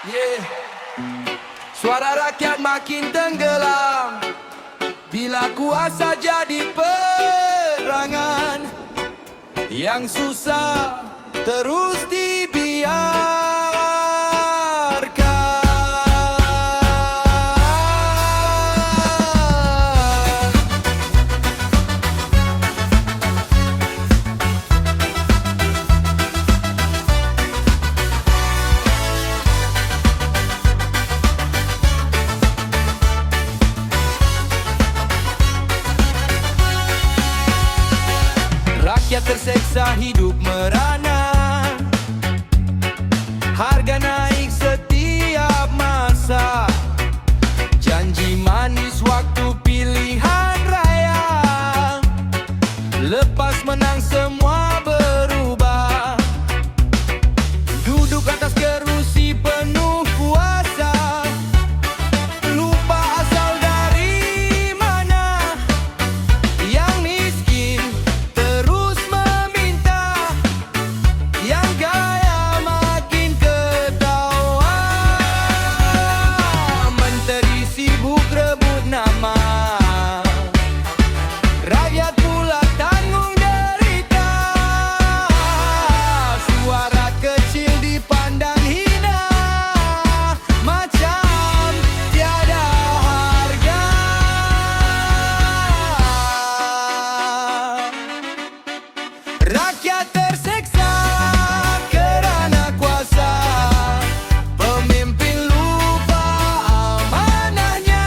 Yeah. Suara rakyat makin tenggelam bila kuasa jadi perangan. Yang susah terus dibiarkan. Rakyat terseksa hidup merana, harga naik setiap masa, janji manis waktu pilihan raya, lepas menang semua berubah. Duduk atas kerusi penuh kuasa, lupa asal dari mana. Yang miskin terus meminta, yang kaya makin ketawa. Menteri sibuk rebut nama, rakyat pula tanggung derita. Suara kecil dipandang hina, macam tiada harga. Rakyat terseksa kerana kuasa, pemimpin lupa amanahnya.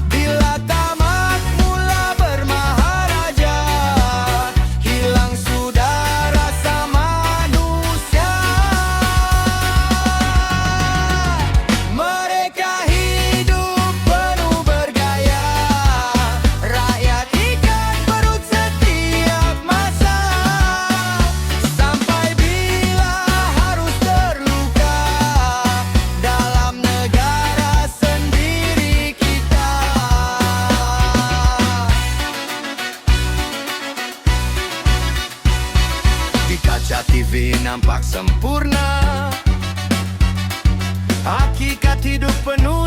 Bila tamak mula bermaharaja, hilang sudah rasa manusia. Mereka hidup penuh bergaya, rakyat ikat perut setiap masa. Sampai bila harus terluka dalam negara sendiri kita. Di kaca TV nampak sempurna, hakikat hidup penuh